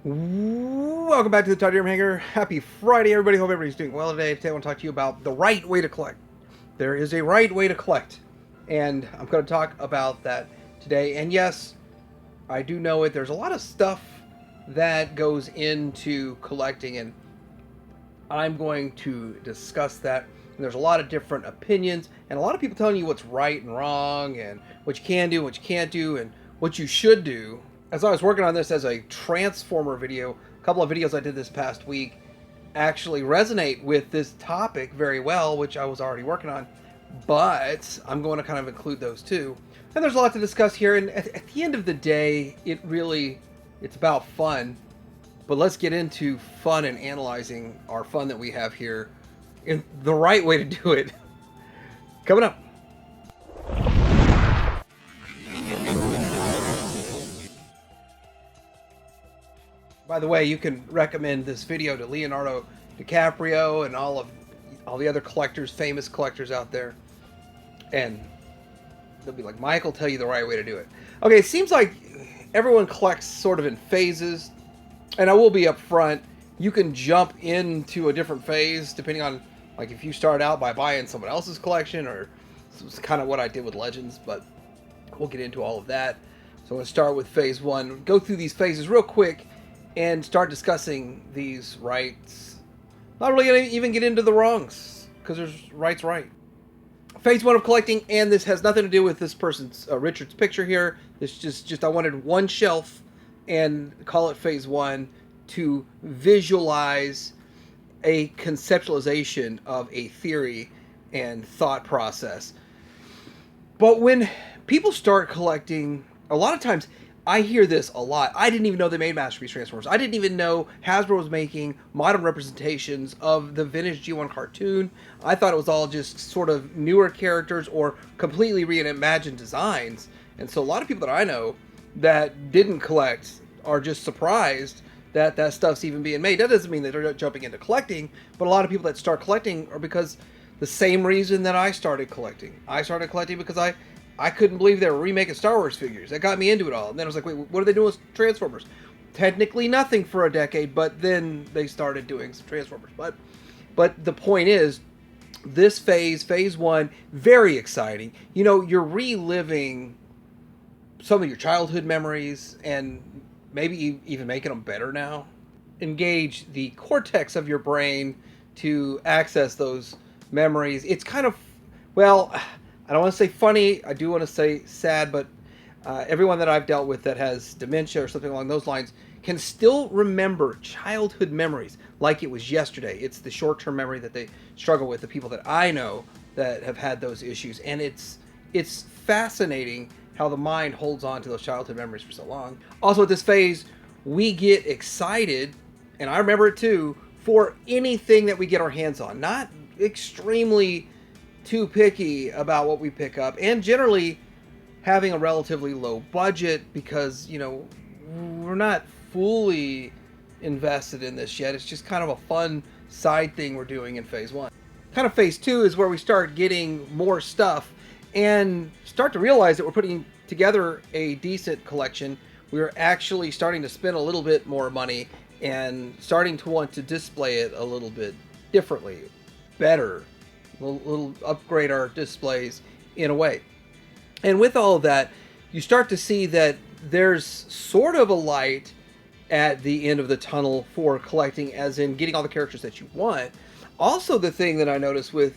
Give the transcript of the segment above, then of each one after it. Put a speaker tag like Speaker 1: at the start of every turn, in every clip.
Speaker 1: Welcome back to the Todd Hanger. Happy Friday, everybody. Hope everybody's doing well today. Today I want to talk to you about the right way to collect. There is a right way to collect, and I'm going to talk about that today. And yes, I do know it. There's a lot of stuff that goes into collecting, and I'm going to discuss that. And there's a lot of different opinions, and a lot of people telling you what's right and wrong, and what you can do, what you can't do, and what you should do. As I was working on this as a Transformer video, a couple of videos I did this past week actually resonate with this topic very well, which I was already working on, but I'm going to kind of include those too. And there's a lot to discuss here, and at the end of the day, it's about fun. But let's get into fun and analyzing our fun that we have here in the right way to do it. Coming up. By the way, you can recommend this video to Leonardo DiCaprio and all the other collectors, famous collectors out there. And they'll be like, Mike will tell you the right way to do it. Okay, it seems like everyone collects sort of in phases. And I will be up front, you can jump into a different phase depending on, like, if you start out by buying someone else's collection, or it's kind of what I did with Legends, but we'll get into all of that. So I'm going to start with phase one, go through these phases real quick, and start discussing these rights. Not really going to even get into the wrongs, because there's rights right. Phase one of collecting, and this has nothing to do with this person's, Richard's picture here. This just I wanted one shelf and call it phase one to visualize a conceptualization of a theory and thought process. But when people start collecting, a lot of times I hear this a lot. I didn't even know they made Masterpiece Transformers. I didn't even know Hasbro was making modern representations of the vintage G1 cartoon. I thought it was all just sort of newer characters or completely reimagined designs. And so a lot of people that I know that didn't collect are just surprised that that stuff's even being made. That doesn't mean that they're jumping into collecting, but a lot of people that start collecting are because the same reason that I started collecting. I started collecting because I couldn't believe they were remaking Star Wars figures. That got me into it all. And then I was like, wait, what are they doing with Transformers? Technically nothing for a decade, but then they started doing some Transformers. But the point is, this phase one, very exciting. You know, you're reliving some of your childhood memories and maybe even making them better now. Engage the cortex of your brain to access those memories. It's kind of, well, I don't want to say funny. I do want to say sad, but everyone that I've dealt with that has dementia or something along those lines can still remember childhood memories like it was yesterday. It's the short-term memory that they struggle with, the people that I know that have had those issues. And it's fascinating how the mind holds on to those childhood memories for so long. Also, at this phase, we get excited, and I remember it too, for anything that we get our hands on. Not extremely too picky about what we pick up, and generally having a relatively low budget because, you know, we're not fully invested in this yet. It's just kind of a fun side thing we're doing in phase one. Kind of phase two is where we start getting more stuff and start to realize that we're putting together a decent collection. We're actually starting to spend a little bit more money and starting to want to display it a little bit differently, better, little upgrade our displays in a way. And with all of that, you start to see that there's sort of a light at the end of the tunnel for collecting, as in getting all the characters that you want. Also, the thing that I noticed with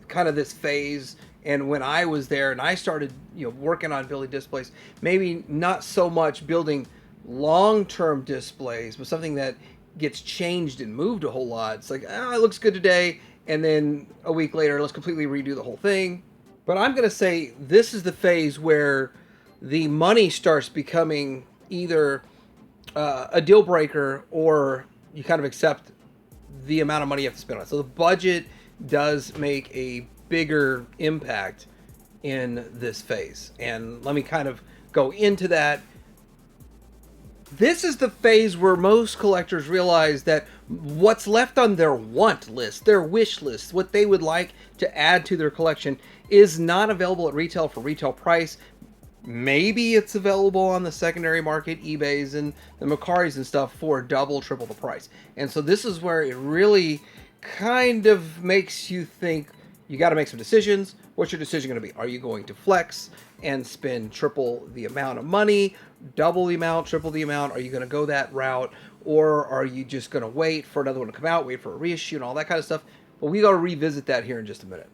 Speaker 1: kind of this phase, and when I was there and I started, you know, working on building displays, maybe not so much building long-term displays, but something that gets changed and moved a whole lot. It's like, it looks good today, and then a week later, let's completely redo the whole thing. But I'm going to say this is the phase where the money starts becoming either a deal breaker, or you kind of accept the amount of money you have to spend on it. So the budget does make a bigger impact in this phase. And let me kind of go into that. This is the phase where most collectors realize that what's left on their want list, their wish list, what they would like to add to their collection, is not available at retail for retail price. Maybe it's available on the secondary market, eBays and the Mercaris and stuff for double, triple the price. And so this is where it really kind of makes you think you got to make some decisions. What's your decision going to be? Are you going to flex and spend triple the amount of money, double the amount, triple the amount? Are you going to go that route? Or are you just going to wait for another one to come out, wait for a reissue and all that kind of stuff? But we got to revisit that here in just a minute.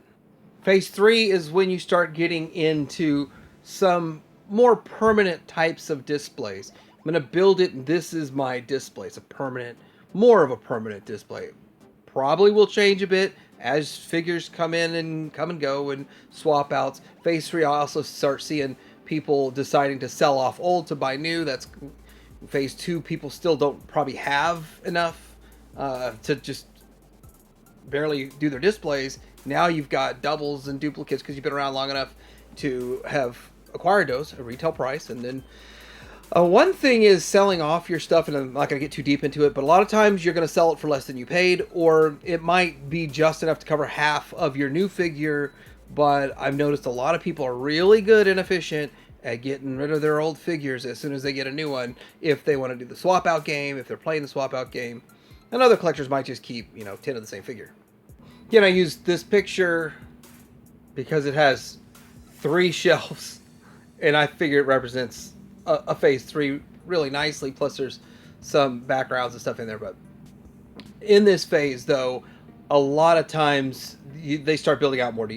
Speaker 1: Phase 3 is when you start getting into some more permanent types of displays. I'm going to build it, and this is my display. It's a permanent, more of a permanent display. Probably will change a bit as figures come in and come and go and swap outs. Phase 3, I also start seeing people deciding to sell off old to buy new. That's phase 2. People still don't probably have enough to just barely do their displays. Now you've got doubles and duplicates because you've been around long enough to have acquired those at a retail price. And then one thing is selling off your stuff, and I'm not going to get too deep into it, but a lot of times you're going to sell it for less than you paid, or it might be just enough to cover half of your new figure. But I've noticed a lot of people are really good and efficient at getting rid of their old figures as soon as they get a new one, if they want to do the swap out game, if they're playing the swap out game. And other collectors might just keep, 10 of the same figure. Again, I used this picture because it has 3 shelves, and I figure it represents a phase 3 really nicely. Plus, there's some backgrounds and stuff in there. But in this phase, though, a lot of times they start building out more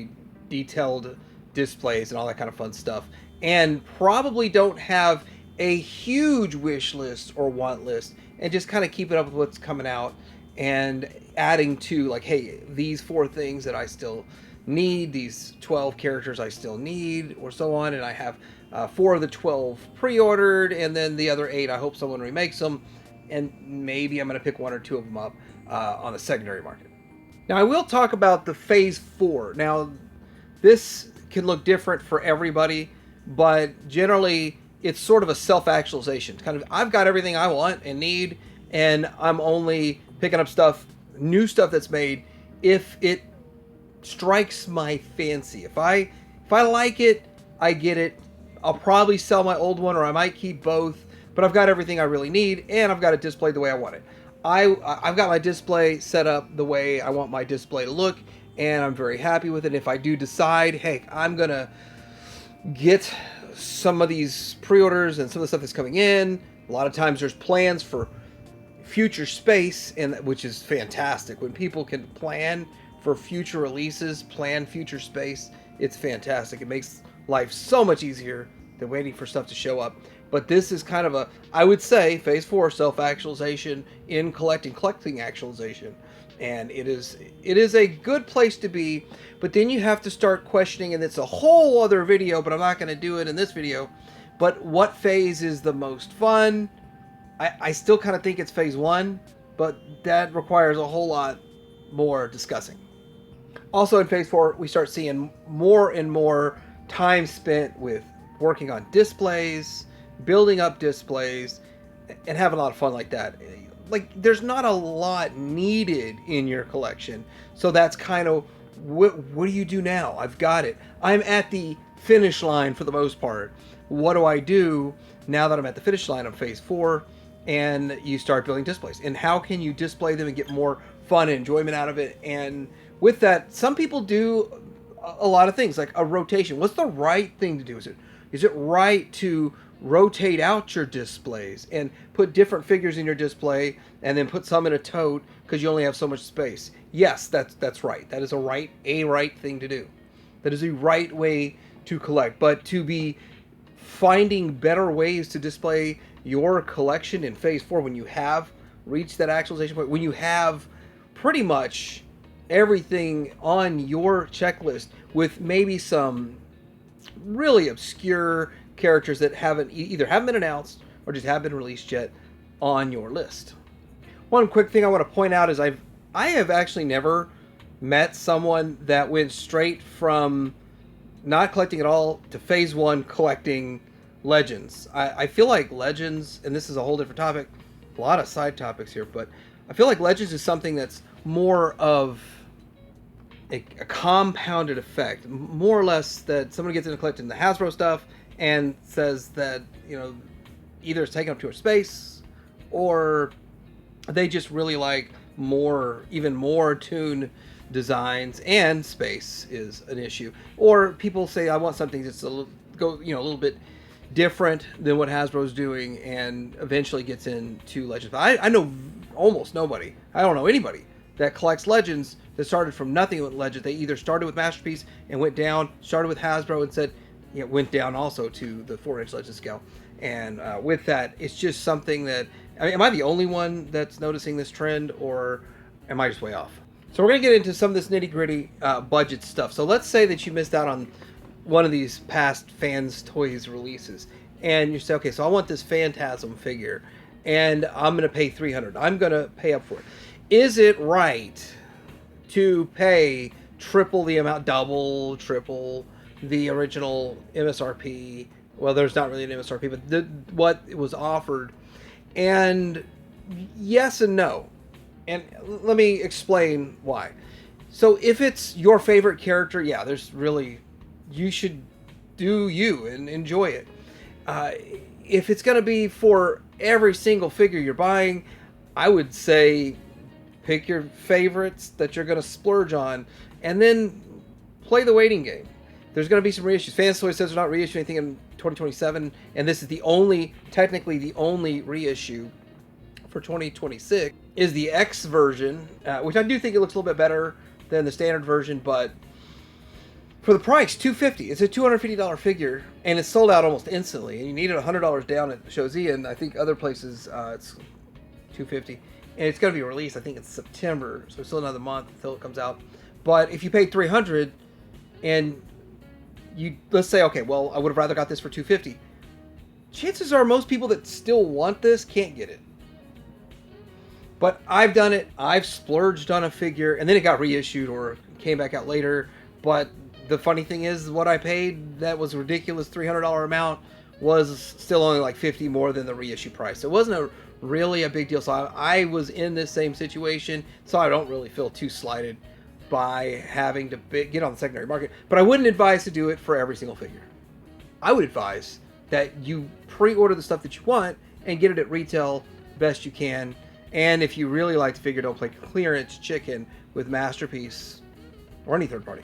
Speaker 1: detailed displays and all that kind of fun stuff, and probably don't have a huge wish list or want list, and just kind of keep it up with what's coming out and adding to, like, hey, these 4 things that I still need, these 12 characters I still need, or so on, and I have 4 of the 12 pre-ordered, and then the other 8 I hope someone remakes them, and maybe I'm going to pick 1 or 2 of them up on the secondary market. Now, I will talk about the phase 4. Now, this can look different for everybody, but generally it's sort of a self-actualization. Kind of, I've got everything I want and need, and I'm only picking up stuff, new stuff that's made, if it strikes my fancy. If I like it, I get it. I'll probably sell my old one, or I might keep both, but I've got everything I really need, and I've got it displayed the way I want it. I've got my display set up the way I want my display to look, and I'm very happy with it. If I do decide, hey, I'm gonna get some of these pre-orders and some of the stuff that's coming in, a lot of times there's plans for future space, and which is fantastic. When people can plan for future releases, plan future space, it's fantastic. It makes life so much easier than waiting for stuff to show up. But this is kind of I would say, phase 4, self-actualization in collecting actualization. And it is a good place to be, but then you have to start questioning, and it's a whole other video, but I'm not going to do it in this video. But what phase is the most fun? I still kind of think it's phase 1, but that requires a whole lot more discussing. Also in phase 4, we start seeing more and more time spent with working on displays, building up displays, and having a lot of fun like that. Like, there's not a lot needed in your collection, so that's kind of what do you do now? I've got it. I'm at the finish line for the most part. What do I do now that I'm at the finish line of phase 4? And you start building displays, and how can you display them and get more fun and enjoyment out of it? And with that, some people do a lot of things, like a rotation. What's the right thing to do? Is it right to rotate out your displays and put different figures in your display, and then put some in a tote because you only have so much space? Yes, that's right. That is a right thing to do. That is a right way to collect. But to be finding better ways to display your collection in phase 4, when you have reached that actualization point, when you have pretty much everything on your checklist, with maybe some really obscure characters that either haven't been announced or just haven't been released yet on your list. One quick thing I want to point out is I have actually never met someone that went straight from not collecting at all to phase 1 collecting Legends. I feel like Legends, and this is a whole different topic, a lot of side topics here, but I feel like Legends is something that's more of a compounded effect, more or less, that someone gets into collecting the Hasbro stuff, and says that, you know, either it's taking up too much space, or they just really like even more tuned designs, and space is an issue. Or people say, I want something that's a little bit different than what Hasbro's doing, and eventually gets into Legends. But I know almost nobody. I don't know anybody that collects Legends that started from nothing with Legends. They either started with Masterpiece and went down, started with Hasbro and said, went down also to the 4-inch Legend scale. And with that, it's just something that, I mean, am I the only one that's noticing this trend, or am I just way off? So we're going to get into some of this nitty-gritty budget stuff. So let's say that you missed out on one of these past Fans Toys releases, and you say, okay, so I want this Phantasm figure, and I'm going to pay $300. I'm going to pay up for it. Is it right to pay triple the amount, double, triple the original MSRP? Well, there's not really an MSRP, but what was offered. And yes and no. And let me explain why. So if it's your favorite character, yeah, you should do you and enjoy it. If it's going to be for every single figure you're buying, I would say pick your favorites that you're going to splurge on, and then play the waiting game. There's going to be some reissues. Fans Toys says they're not reissuing anything in 2027, and this is technically the only reissue for 2026, is the X version, which I do think it looks a little bit better than the standard version, but for the price, $250. It's a $250 figure, and it's sold out almost instantly, and you needed $100 down at Shozi, and I think other places it's $250. And it's going to be released, I think it's September, so it's still another month until it comes out. But if you paid $300, and let's say, okay, well, I would have rather got this for $250. Chances are most people that still want this can't get it. But I've done it. I've splurged on a figure, and then it got reissued or came back out later. But the funny thing is, what I paid, that was a ridiculous $300 amount, was still only like $50 more than the reissue price. So it wasn't really a big deal. So I was in this same situation, so I don't really feel too slighted by having to get on the secondary market. But I wouldn't advise to do it for every single figure. I would advise that you pre-order the stuff that you want and get it at retail best you can. And if you really like the figure, don't play clearance chicken with Masterpiece or any third party.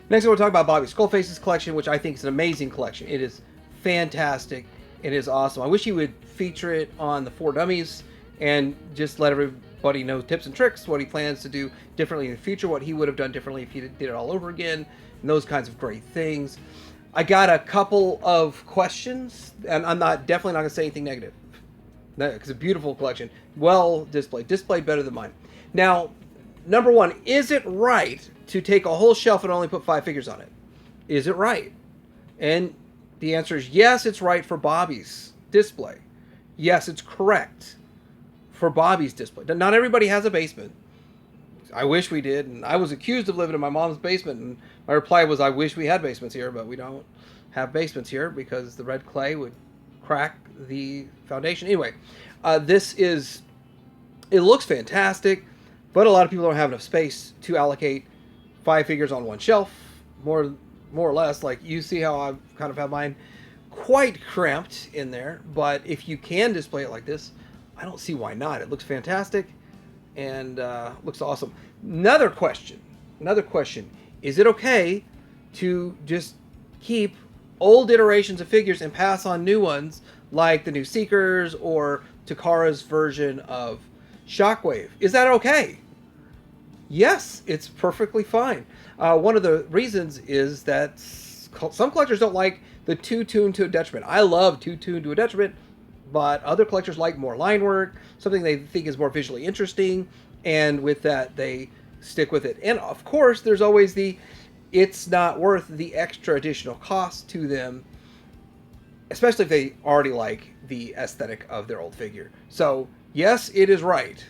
Speaker 1: Next, I want to talk about Bobby Skullface's collection, which I think is an amazing collection. It is fantastic. It is awesome. I wish he would feature it on the 4 Dummies and just let everybody know tips and tricks, what he plans to do differently in the future, what he would have done differently if he did it all over again, and those kinds of great things. I got a couple of questions, and I'm definitely not going to say anything negative, because it's a beautiful collection, well displayed better than mine. Now, number one, is it right to take a whole shelf and only put 5 figures on it? Is it right? And the answer is yes, it's right for Bobby's display. Yes, it's correct for Bobby's display. Not everybody has a basement. I wish we did, and I was accused of living in my mom's basement, and my reply was, I wish we had basements here, but we don't have basements here because the red clay would crack the foundation. Anyway, it looks fantastic, but a lot of people don't have enough space to allocate 5 figures on one shelf, more or less. Like, you see how I kind of have mine quite cramped in there, but if you can display it like this, I don't see why not. It looks fantastic and looks awesome. Another question, is it okay to just keep old iterations of figures and pass on new ones, like the new Seekers or Takara's version of Shockwave? Is that okay? Yes, it's perfectly fine. One of the reasons is that some collectors don't like the too tuned to a detriment. I love too tuned to a detriment, but other collectors like more line work, something they think is more visually interesting, and with that, they stick with it. And of course, there's always it's not worth the extra additional cost to them, especially if they already like the aesthetic of their old figure. So yes, it is right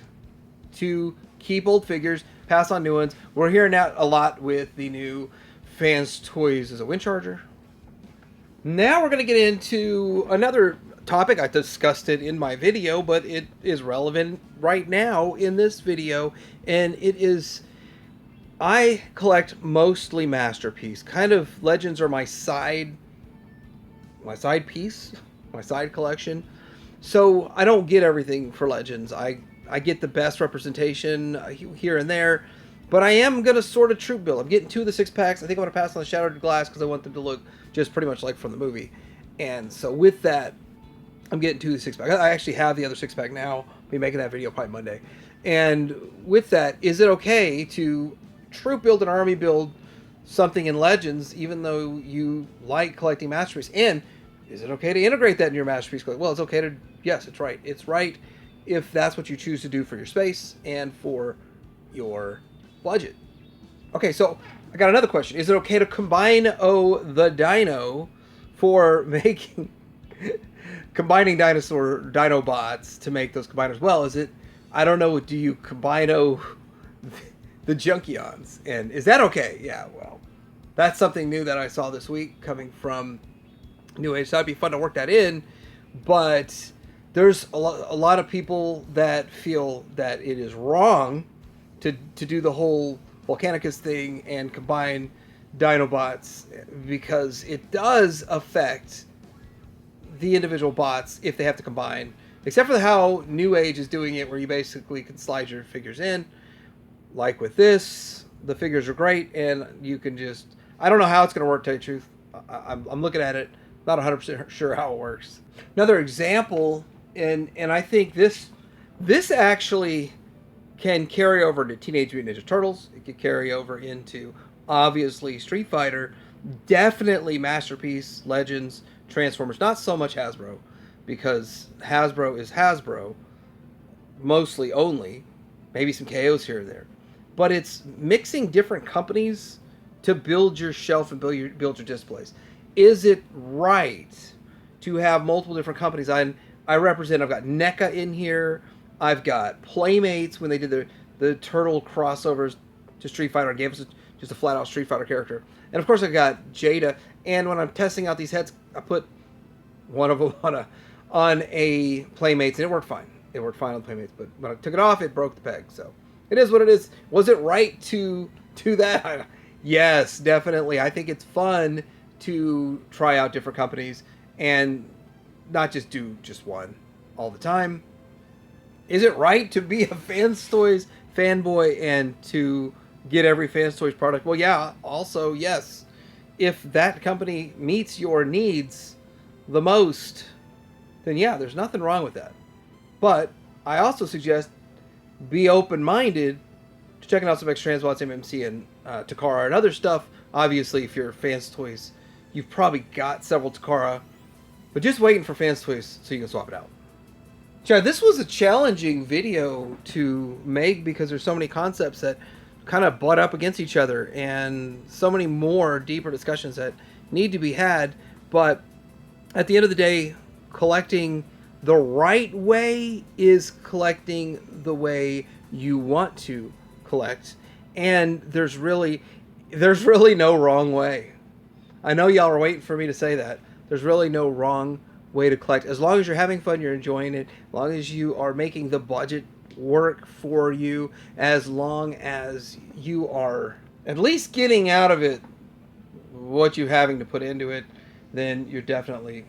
Speaker 1: to keep old figures, pass on new ones. We're hearing that a lot with the new Fans Toys as a wind charger. Now we're going to get into another topic. I discussed it in my video, but it is relevant right now in this video, and it is, I collect mostly Masterpiece. Kind of Legends are my side my side piece, my side collection. So I don't get everything for Legends. I get the best representation here and there, but I am gonna sort of troop build. I'm getting 2 of the 6-packs. I think I'm gonna pass on the Shattered Glass because I want them to look just pretty much like from the movie. And so with that, I'm getting 2 of the 6-pack. I actually have the other 6-pack now. I'll be making that video probably Monday. And with that, is it okay to troop build an army build something in Legends, even though you like collecting masterpiece? And is it okay to integrate that in your masterpiece? Well, it's okay to, yes, it's right. It's right if that's what you choose to do for your space and for your budget. Okay, so I got another question. Is it okay to combine the dino for making combining dino bots to make those combiners? Well, is it, I don't know, do you combine the Junkions? And is that okay? Yeah, well, that's something new that I saw this week coming from New Age. So that'd be fun to work that in. But there's a lot of people that feel that it is wrong to do the whole Volcanicus thing and combine Dinobots, because it does affect the individual bots if they have to combine, except for how New Age is doing it, where you basically can slide your figures in. Like with this, the figures are great, and you can just, I don't know how it's going to work, to tell you the truth. I'm looking at it, not 100% sure how it works. Another example, and I think this actually can carry over to Teenage Mutant Ninja Turtles. It could carry over into, obviously, Street Fighter. Definitely Masterpiece, Legends, Transformers. Not so much Hasbro, because Hasbro is Hasbro, mostly only. Maybe some KOs here and there. But it's mixing different companies to build your shelf and build your displays. Is it right to have multiple different companies? I represent, I've got NECA in here. I've got Playmates when they did the Turtle crossovers to Street Fighter and gave us just a flat out Street Fighter character. And of course I got Jada. And when I'm testing out these heads, I put one of them on a Playmates, and it worked fine. It worked fine on the Playmates, but when I took it off, it broke the peg. So it is what it is. Was it right to do that? Yes, definitely. I think it's fun to try out different companies and not just do just one all the time. Is it right to be a Fans Toys fanboy and to get every Fans Toys product? Well, yeah. Also, yes. If that company meets your needs the most, then yeah, there's nothing wrong with that. But I also suggest be open-minded to checking out some X-Transbots, MMC, and Takara and other stuff. Obviously, if you're Fans Toys, you've probably got several Takara, but just waiting for Fans Toys so you can swap it out. Chad, this was a challenging video to make because there's so many concepts that kind of butt up against each other and so many more deeper discussions that need to be had. But at the end of the day, collecting the right way is collecting the way you want to collect. And there's really no wrong way. I know y'all are waiting for me to say that. There's really no wrong way to collect. As long as you're having fun, you're enjoying it, as long as you are making the budget work for you, as long as you are at least getting out of it what you're having to put into it, then you're definitely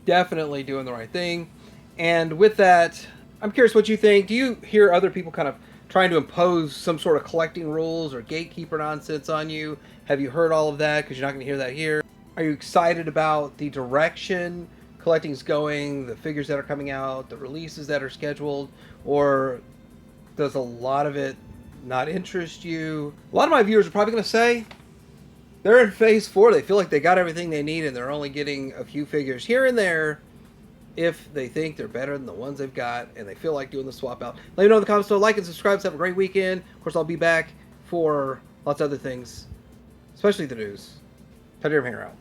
Speaker 1: doing the right thing. And with that, I'm curious what you think. Do you hear other people kind of trying to impose some sort of collecting rules or gatekeeper nonsense on you? Have you heard all of that? Because you're not going to hear that here. Are you excited about the direction collecting's going, the figures that are coming out, the releases that are scheduled, or does a lot of it not interest you? A lot of my viewers are probably going to say they're in phase 4. They feel like they got everything they need and they're only getting a few figures here and there if they think they're better than the ones they've got and they feel like doing the swap out. Let me know in the comments below. Like and subscribe. Have a great weekend. Of course, I'll be back for lots of other things, especially the news. Teddy Hanger out.